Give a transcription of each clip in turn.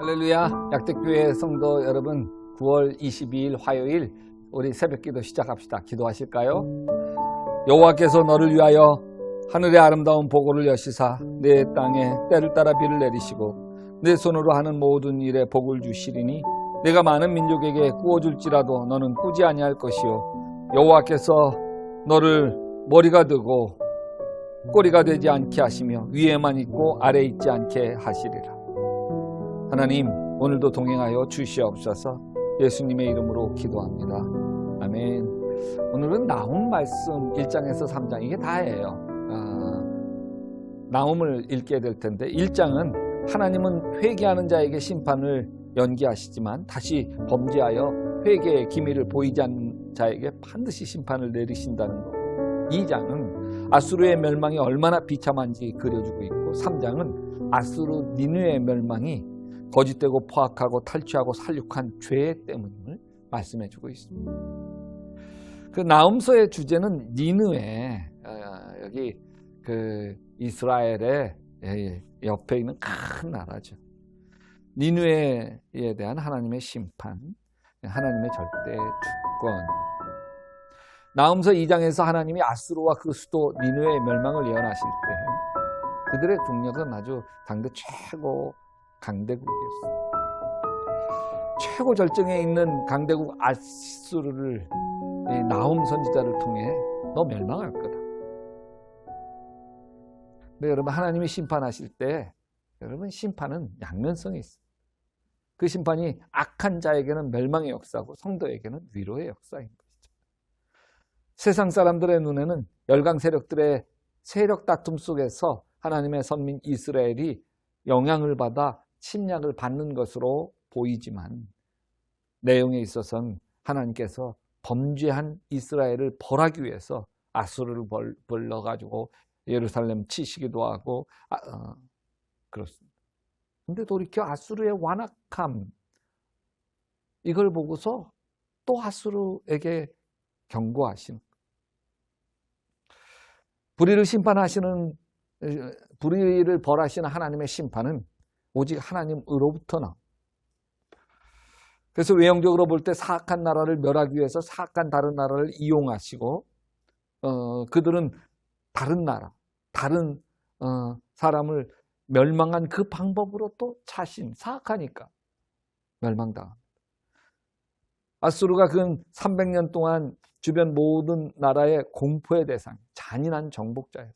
할렐루야. 약대교회 성도 여러분, 9월 22일 화요일 우리 새벽기도 시작합시다. 기도하실까요? 여호와께서 너를 위하여 하늘의 아름다운 보고를 여시사 내 땅에 때를 따라 비를 내리시고 내 손으로 하는 모든 일에 복을 주시리니 내가 많은 민족에게 구워줄지라도 너는 꾸지 아니할 것이요 여호와께서 너를 머리가 되고 꼬리가 되지 않게 하시며 위에만 있고 아래에 있지 않게 하시리라. 하나님, 오늘도 동행하여 주시옵소서. 예수님의 이름으로 기도합니다. 아멘. 오늘은 나훔 말씀 1장에서 3장, 이게 다예요. 나훔을 읽게 될 텐데, 1장은 하나님은 회개하는 자에게 심판을 연기하시지만 다시 범죄하여 회개의 기미를 보이지 않는 자에게 반드시 심판을 내리신다는 것. 2장은 아수르의 멸망이 얼마나 비참한지 그려주고 있고, 3장은 아수르 니느웨의 멸망이 거짓되고 포악하고 탈취하고 살육한 죄 때문임을 말씀해주고 있습니다. 그 나훔서의 주제는 니느웨, 여기 그 이스라엘의 옆에 있는 큰 나라죠. 니느웨에 대한 하나님의 심판, 하나님의 절대 주권. 나훔서 2장에서 하나님이 아수르와 그 수도 니느웨의 멸망을 예언하실 때 그들의 국력은 아주 당대 최고 강대국이었습니다. 최고 절정에 있는 강대국 아수르를 나훔 선지자를 통해 너 멸망할 거다. 근데 여러분, 하나님이 심판하실 때 여러분, 심판은 양면성이 있어요. 그 심판이 악한 자에게는 멸망의 역사고 성도에게는 위로의 역사인 것이죠. 세상 사람들의 눈에는 열강 세력들의 세력 다툼 속에서 하나님의 선민 이스라엘이 영향을 받아 침략을 받는 것으로 보이지만 내용에 있어서는 하나님께서 범죄한 이스라엘을 벌하기 위해서 아수르를 불러가지고 예루살렘 치시기도 하고 그렇습니다. 근데 돌이켜 아수르의 완악함, 이걸 보고서 또 아수르에게 경고하시는, 불의를 벌하시는 하나님의 심판은 오직 하나님으로부터 나옵니다. 그래서 외형적으로 볼 때 사악한 나라를 멸하기 위해서 사악한 다른 나라를 이용하시고 그들은 다른 나라, 다른 사람을 멸망한 그 방법으로 또 자신, 사악하니까 멸망당합니다. 아수르가 근 300년 동안 주변 모든 나라의 공포의 대상, 잔인한 정복자였어요.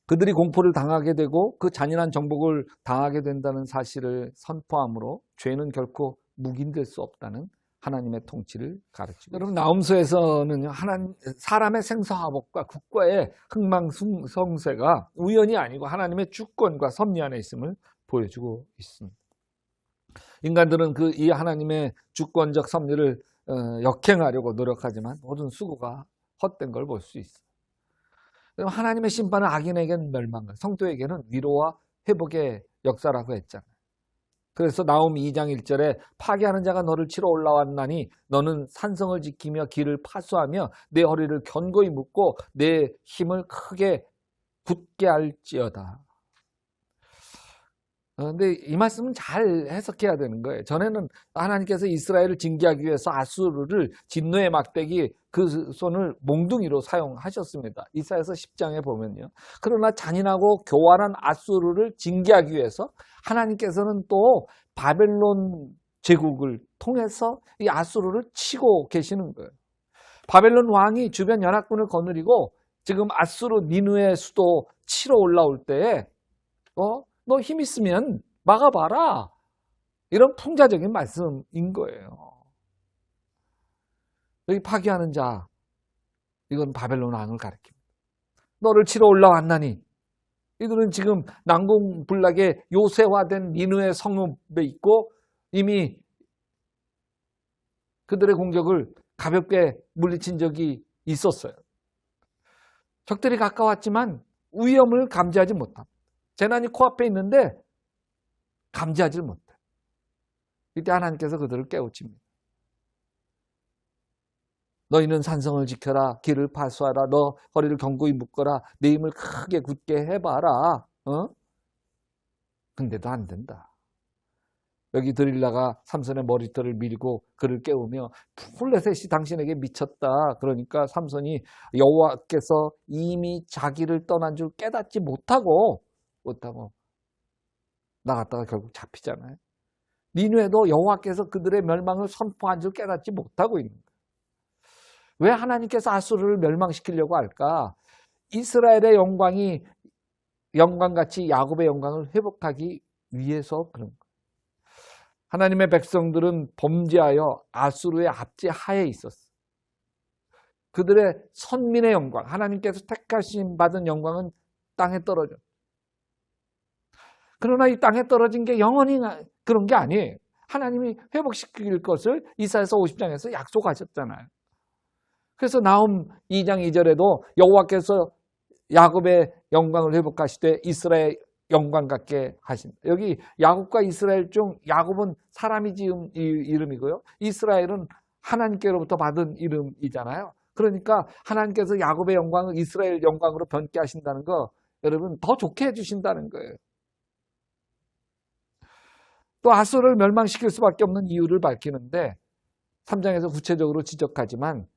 그들이 공포를 당하게 되고 그 잔인한 정복을 당하게 된다는 사실을 선포함으로 죄는 결코 묵인될 수 없다는 하나님의 통치를 가르치고, 여러분, 나훔서에서는 사람의 생사화복과 국가의 흥망성쇠가 우연이 아니고 하나님의 주권과 섭리 안에 있음을 보여주고 있습니다. 인간들은 이 하나님의 주권적 섭리를 역행하려고 노력하지만 모든 수고가 헛된 걸 볼 수 있어요. 하나님의 심판은 악인에게는 멸망을, 성도에게는 위로와 회복의 역사라고 했잖아요. 그래서 나훔 2장 1절에 파괴하는 자가 너를 치러 올라왔나니 너는 산성을 지키며 길을 파수하며 내 허리를 견고히 묶고 내 힘을 크게 굳게 할지어다. 그런데 이 말씀은 잘 해석해야 되는 거예요. 전에는 하나님께서 이스라엘을 징계하기 위해서 아수르를 진노의 막대기, 그 손을 몽둥이로 사용하셨습니다. 이사야서 10장에 보면요. 그러나 잔인하고 교활한 아수르를 징계하기 위해서 하나님께서는 또 바벨론 제국을 통해서 이 아수르를 치고 계시는 거예요. 바벨론 왕이 주변 연합군을 거느리고 지금 아수르 니느웨 수도 치러 올라올 때에 너 힘 있으면 막아봐라, 이런 풍자적인 말씀인 거예요. 여기 파괴하는 자, 이건 바벨론 왕을 가리킵니다. 너를 치러 올라왔나니, 이들은 지금 난공불락의 요새화된 니느웨 성읍에 있고 이미 그들의 공격을 가볍게 물리친 적이 있었어요. 적들이 가까웠지만 위험을 감지하지 못합니다. 재난이 코앞에 있는데 감지하지 못해. 이때 하나님께서 그들을 깨우칩니다. 너희는 산성을 지켜라. 길을 파수하라. 너 허리를 견고히 묶어라. 내 힘을 크게 굳게 해봐라. 근데도 안 된다. 여기 드릴라가 삼손의 머리털을 밀고 그를 깨우며 블레셋이 당신에게 미쳤다. 그러니까 삼손이 여호와께서 이미 자기를 떠난 줄 깨닫지 못하고 나갔다가 결국 잡히잖아요. 니느웨도 여호와께서 그들의 멸망을 선포한 줄 깨닫지 못하고 있는 거예요. 왜 하나님께서 아수르를 멸망시키려고 할까? 이스라엘의 영광같이 야곱의 영광을 회복하기 위해서 그런 거예요. 하나님의 백성들은 범죄하여 아수르의 압제 하에 있었어요. 그들의 선민의 영광, 하나님께서 택하심 받은 영광은 땅에 떨어져. 그러나 이 땅에 떨어진 게 영원히 그런 게 아니에요. 하나님이 회복시킬 것을 이사야서 50장에서 약속하셨잖아요. 그래서 나훔 2장 2절에도 여호와께서 야곱의 영광을 회복하시되 이스라엘 영광 같게 하신다. 여기 야곱과 이스라엘 중 야곱은 사람이 지은 이름이고요. 이스라엘은 하나님께로부터 받은 이름이잖아요. 그러니까 하나님께서 야곱의 영광을 이스라엘 영광으로 변케 하신다는 거 여러분 더 좋게 해주신다는 거예요. 또 아수르를 멸망시킬 수밖에 없는 이유를 밝히는데 3장에서 구체적으로 지적하지만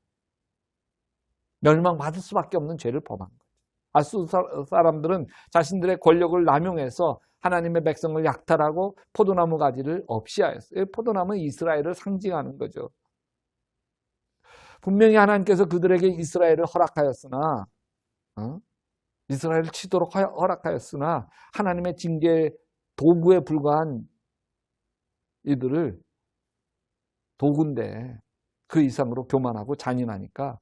멸망받을 수밖에 없는 죄를 범한 거예요. 아수르 사람들은 자신들의 권력을 남용해서 하나님의 백성을 약탈하고 포도나무 가지를 없이 하였어요. 포도나무는 이스라엘을 상징하는 거죠. 분명히 하나님께서 그들에게 이스라엘을 허락하였으나 이스라엘을 치도록 허락하였으나 하나님의 징계 도구에 불과한 이들을 도구인데 그 이상으로 교만하고 잔인하니까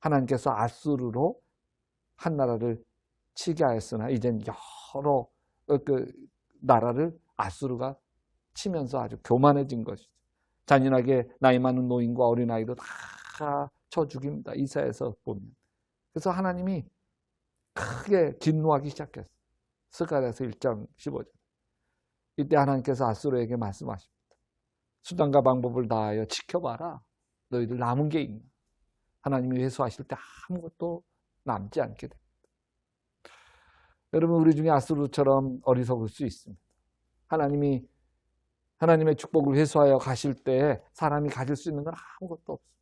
하나님께서 아수르로 한 나라를 치게 하였으나 이젠 여러 나라를 아수르가 치면서 아주 교만해진 것이죠. 잔인하게 나이 많은 노인과 어린아이도 다 쳐 죽입니다. 이사야에서 보면. 그래서 하나님이 크게 진노하기 시작했어요. 스가랴서 1장 15절. 이때 하나님께서 아수르에게 말씀하십니다. 수단과 방법을 다하여 지켜봐라. 너희들 남은 게 있나. 하나님이 회수하실 때 아무것도 남지 않게 됩니다. 여러분 우리 중에 아수르처럼 어리석을 수 있습니다. 하나님의 축복을 회수하여 가실 때 사람이 가질 수 있는 건 아무것도 없습니다.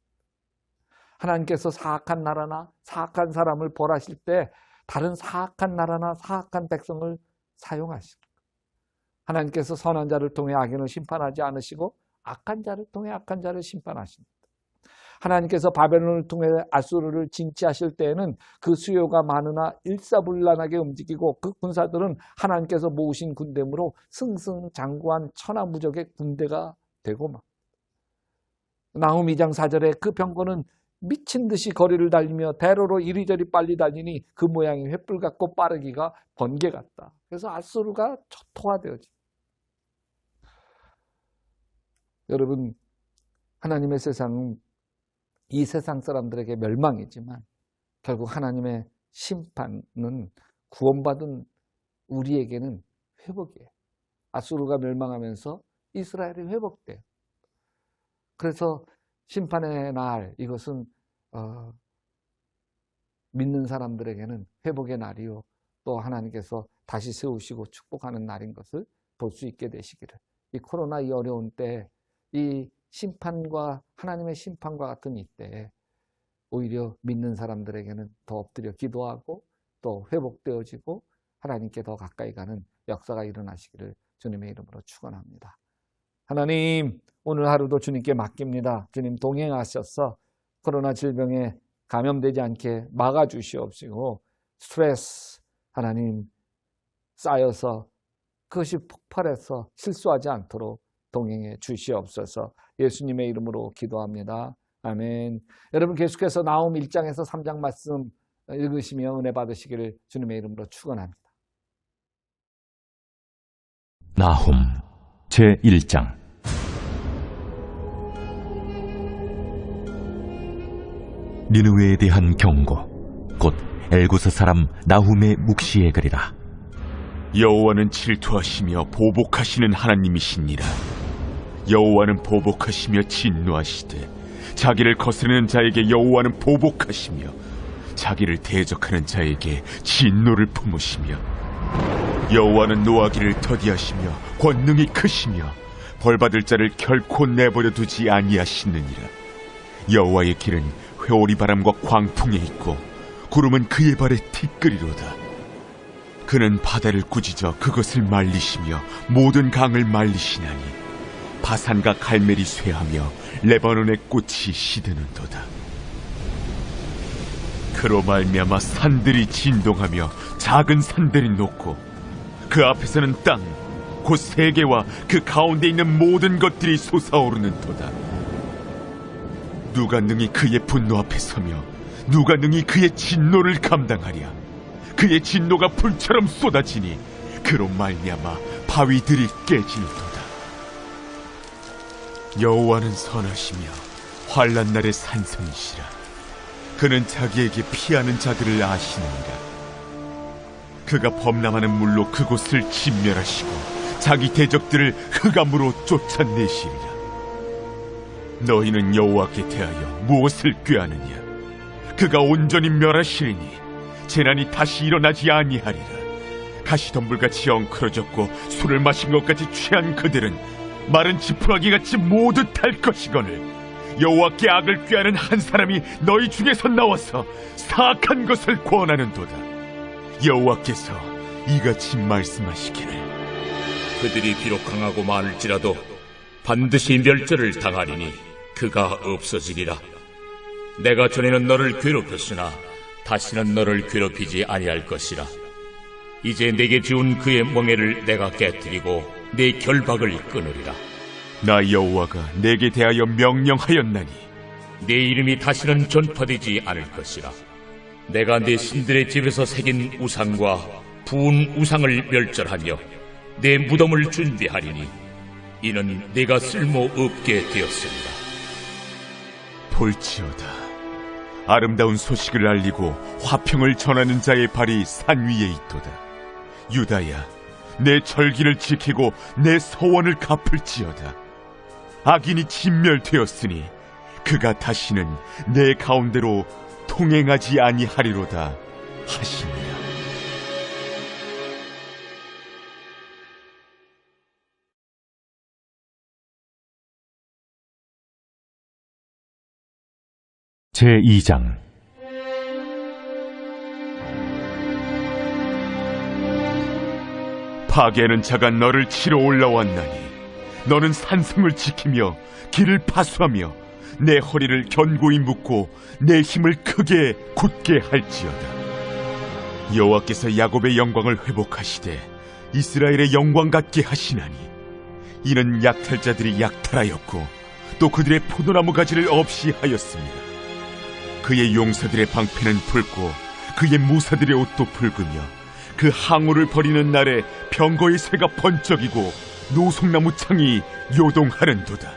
하나님께서 사악한 나라나 사악한 사람을 벌하실 때 다른 사악한 나라나 사악한 백성을 사용하십니다. 하나님께서 선한 자를 통해 악인을 심판하지 않으시고 악한 자를 통해 악한 자를 심판하십니다. 하나님께서 바벨론을 통해 아수르를 진치하실 때에는 그 수요가 많으나 일사불란하게 움직이고 그 군사들은 하나님께서 모으신 군대므로 승승장구한 천하무적의 군대가 되고 막. 나훔 2장 4절에 그 병거는 미친 듯이 거리를 달리며 대로로 이리저리 빨리 달리니 그 모양이 횃불 같고 빠르기가 번개 같다. 그래서 아수르가 초토화되어집니다. 여러분 하나님의 세상은 이 세상 사람들에게 멸망이지만 결국 하나님의 심판은 구원받은 우리에게는 회복이에요. 아수르가 멸망하면서 이스라엘이 회복돼요. 그래서 심판의 날 이것은 믿는 사람들에게는 회복의 날이요 또 하나님께서 다시 세우시고 축복하는 날인 것을 볼 수 있게 되시기를. 이 코로나 이 어려운 때 이 심판과 하나님의 심판과 같은 이때에 오히려 믿는 사람들에게는 더 엎드려 기도하고 또 회복되어지고 하나님께 더 가까이 가는 역사가 일어나시기를 주님의 이름으로 축원합니다. 하나님 오늘 하루도 주님께 맡깁니다. 주님 동행하셔서 코로나 질병에 감염되지 않게 막아주시옵시고 스트레스 하나님 쌓여서 그것이 폭발해서 실수하지 않도록 동행해 주시옵소서. 예수님의 이름으로 기도합니다. 아멘. 여러분 계속해서 나훔 1장에서 3장 말씀 읽으시며 은혜 받으시기를 주님의 이름으로 축원합니다. 나훔 제1장. 니느웨에 대한 경고, 곧 엘구스 사람 나훔의 묵시의 글이라. 여호와는 질투하시며 보복하시는 하나님이시니라. 여호와는 보복하시며 진노하시되 자기를 거스르는 자에게 여호와는 보복하시며 자기를 대적하는 자에게 진노를 품으시며 여호와는 노하기를 더디하시며 권능이 크시며 벌받을 자를 결코 내버려 두지 아니하시느니라. 여호와의 길은 회오리 바람과 광풍에 있고 구름은 그의 발에 티끌이로다. 그는 바다를 꾸짖어 그것을 말리시며 모든 강을 말리시나니 바산과 갈멜이 쇠하며 레바논의 꽃이 시드는도다. 그로 말미암아 산들이 진동하며 작은 산들이 녹고 그 앞에서는 땅 곧 세계와 그 가운데 있는 모든 것들이 솟아오르는도다. 누가 능히 그의 분노 앞에 서며 누가 능히 그의 진노를 감당하랴. 그의 진노가 불처럼 쏟아지니 그로 말미암아 바위들이 깨지는도다. 여호와는 선하시며 환난 날의 산성이시라. 그는 자기에게 피하는 자들을 아시느니라. 그가 범람하는 물로 그곳을 진멸하시고 자기 대적들을 흑암으로 쫓아내시리라. 너희는 여호와께 대하여 무엇을 꾀하느냐? 그가 온전히 멸하시리니 재난이 다시 일어나지 아니하리라. 가시덤불같이 엉클어졌고 술을 마신 것같이 취한 그들은 마른 지푸라기같이 모두 탈 것이거늘 여호와께 악을 꾀하는 한 사람이 너희 중에서 나와서 사악한 것을 권하는도다. 여호와께서 이같이 말씀하시기를 그들이 비록 강하고 많을지라도 반드시 멸절을 당하리니 그가 없어지리라. 내가 전에는 너를 괴롭혔으나 다시는 너를 괴롭히지 아니할 것이라. 이제 내게 지운 그의 멍에를 내가 깨뜨리고 내 결박을 끊으리라. 나 여호와가 내게 대하여 명령하였나니 내 이름이 다시는 전파되지 않을 것이라. 내가 내 신들의 집에서 새긴 우상과 부은 우상을 멸절하며 내 무덤을 준비하리니 이는 내가 쓸모없게 되었습니다. 볼지어다. 아름다운 소식을 알리고 화평을 전하는 자의 발이 산 위에 있도다. 유다야, 내 절기를 지키고 내 서원을 갚을지어다. 악인이 진멸되었으니 그가 다시는 내 가운데로 통행하지 아니하리로다 하시니라. 제2장 파괴하는 자가 너를 치러 올라왔나니 너는 산성을 지키며 길을 파수하며 내 허리를 견고히 묶고 내 힘을 크게 굳게 할지어다. 여호와께서 야곱의 영광을 회복하시되 이스라엘의 영광 같게 하시나니 이는 약탈자들이 약탈하였고 또 그들의 포도나무 가지를 없이 하였습니다. 그의 용사들의 방패는 붉고 그의 무사들의 옷도 붉으며 그 항우를 버리는 날에 병거의 새가 번쩍이고 노송나무 창이 요동하는도다.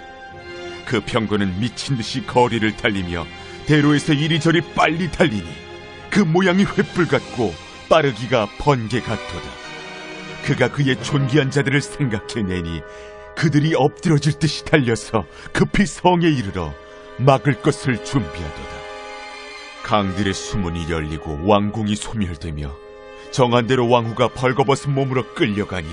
그 병거는 미친 듯이 거리를 달리며 대로에서 이리저리 빨리 달리니 그 모양이 횃불 같고 빠르기가 번개 같도다. 그가 그의 존귀한 자들을 생각해내니 그들이 엎드러질 듯이 달려서 급히 성에 이르러 막을 것을 준비하도다. 강들의 수문이 열리고 왕궁이 소멸되며 정한 대로 왕후가 벌거벗은 몸으로 끌려가니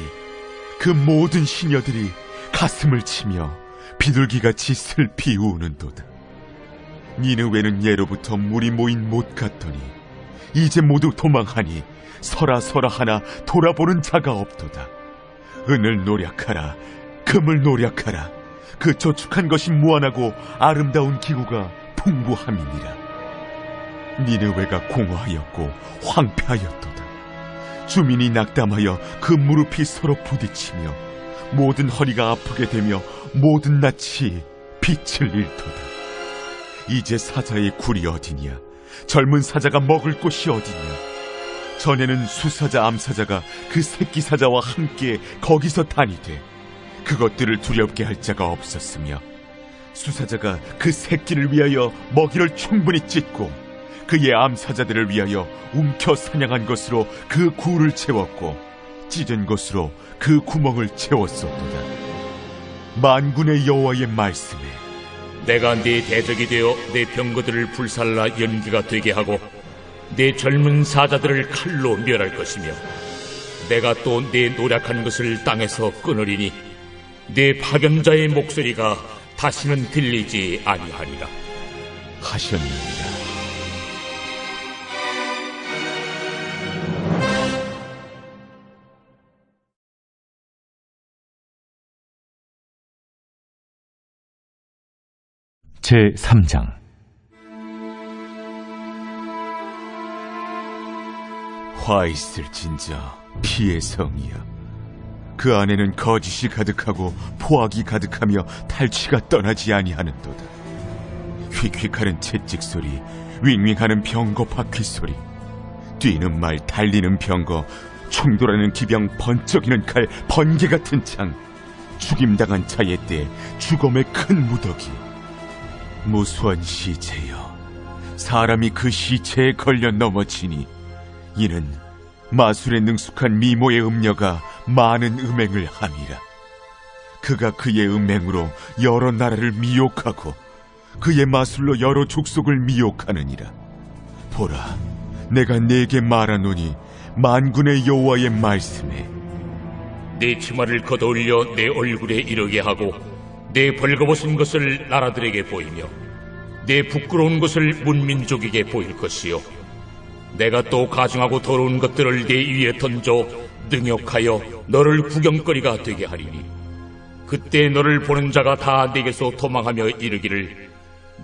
그 모든 시녀들이 가슴을 치며 비둘기같이 슬피 우는도다. 니느웨는 예로부터 물이 모인 못 같더니 이제 모두 도망하니 서라 하나 돌아보는 자가 없도다. 은을 노력하라, 금을 노력하라. 그 저축한 것이 무한하고 아름다운 기구가 풍부함이니라. 니느웨가 공허하였고 황폐하였도다. 주민이 낙담하여 그 무릎이 서로 부딪히며 모든 허리가 아프게 되며 모든 낯이 빛을 잃도다. 이제 사자의 굴이 어디냐? 젊은 사자가 먹을 곳이 어디냐? 전에는 수사자 암사자가 그 새끼 사자와 함께 거기서 다니되 그것들을 두렵게 할 자가 없었으며 수사자가 그 새끼를 위하여 먹이를 충분히 찢고 그의 암사자들을 위하여 움켜 사냥한 것으로 그 굴을 채웠고 찢은 것으로 그 구멍을 채웠었도다. 만군의 여호와의 말씀에 내가 네 대적이 되어 내 병거들을 불살라 연기가 되게 하고 내 젊은 사자들을 칼로 멸할 것이며 내가 또 내 노력한 것을 땅에서 끊으리니 내 파견자의 목소리가 다시는 들리지 아니하리라 하셨느니라. 제3장 화 있을진저 피의 성이여, 그 안에는 거짓이 가득하고 포악이 가득하며 탈취가 떠나지 아니하는도다. 휙휙하는 채찍 소리, 윙윙하는 병거 바퀴 소리, 뛰는 말, 달리는 병거, 충돌하는 기병, 번쩍이는 칼, 번개 같은 창, 죽임당한 자의 때 죽음의 큰 무더기, 무수한 시체여, 사람이 그 시체에 걸려 넘어지니 이는 마술에 능숙한 미모의 음녀가 많은 음행을 함이라. 그가 그의 음행으로 여러 나라를 미혹하고 그의 마술로 여러 족속을 미혹하느니라. 보라, 내가 네게 말하노니 만군의 여호와의 말씀에 내 치마를 걷어올려 내 얼굴에 이르게 하고 내 벌거벗은 것을 나라들에게 보이며 내 부끄러운 것을 문민족에게 보일 것이요, 내가 또 가증하고 더러운 것들을 내 위에 던져 능욕하여 너를 구경거리가 되게 하리니, 그때 너를 보는 자가 다 내게서 도망하며 이르기를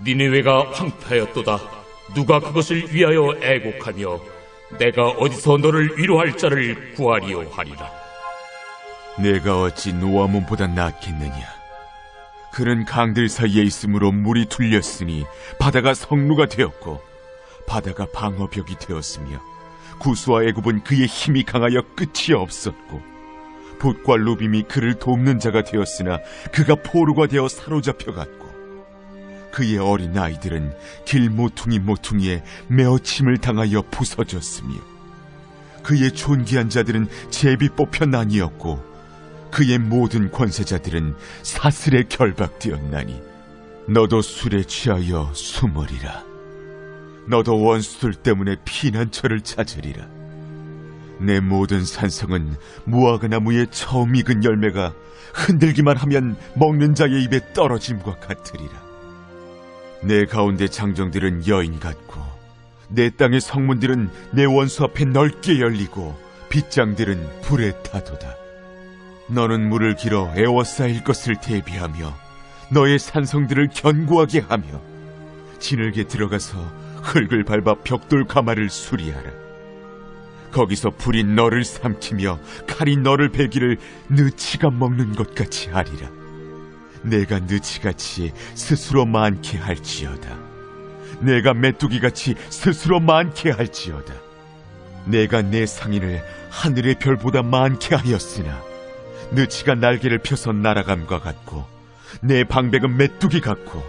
니느웨가 황폐하였도다. 누가 그것을 위하여 애곡하며 내가 어디서 너를 위로할 자를 구하리요 하리라. 내가 어찌 노아몬보다 낫겠느냐. 그는 강들 사이에 있으므로 물이 툴렸으니 바다가 성루가 되었고 바다가 방어벽이 되었으며 구스와 애굽은 그의 힘이 강하여 끝이 없었고 봇과 루빔이 그를 돕는 자가 되었으나 그가 포로가 되어 사로잡혀갔고 그의 어린 아이들은 길 모퉁이에 메어침을 당하여 부서졌으며 그의 존귀한 자들은 제비 뽑혀 나뉘었고 그의 모든 권세자들은 사슬에 결박되었나니 너도 술에 취하여 숨으리라. 너도 원수들 때문에 피난처를 찾으리라. 내 모든 산성은 무화과 나무의 처음 익은 열매가 흔들기만 하면 먹는 자의 입에 떨어짐과 같으리라. 내 가운데 장정들은 여인 같고 내 땅의 성문들은 내 원수 앞에 넓게 열리고 빗장들은 불에 타도다. 너는 물을 길어 에워싸일 것을 대비하며 너의 산성들을 견고하게 하며 진흙에 들어가서 흙을 밟아 벽돌 가마를 수리하라. 거기서 불이 너를 삼키며 칼이 너를 베기를 느치가 먹는 것 같이 하리라. 내가 느치같이 스스로 많게 할지어다. 내가 메뚜기같이 스스로 많게 할지어다. 내가 내 상인을 하늘의 별보다 많게 하였으나 느치가 날개를 펴서 날아감과 같고 내 방백은 메뚜기 같고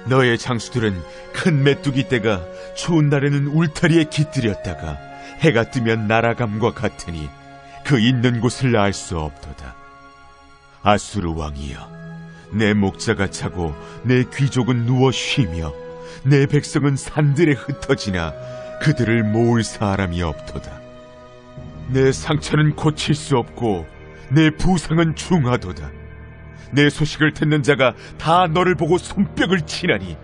너의 장수들은 큰 메뚜기 떼가 추운 날에는 울타리에 깃들였다가 해가 뜨면 날아감과 같으니 그 있는 곳을 알 수 없도다. 아수르 왕이여, 내 목자가 차고 내 귀족은 누워 쉬며 내 백성은 산들에 흩어지나 그들을 모을 사람이 없도다. 내 상처는 고칠 수 없고 내 부상은 중하도다. 내 소식을 듣는 자가 다 너를 보고 손뼉을 치나니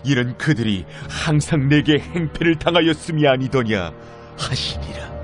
이는 그들이 항상 내게 행패를 당하였음이 아니더냐 하시니라.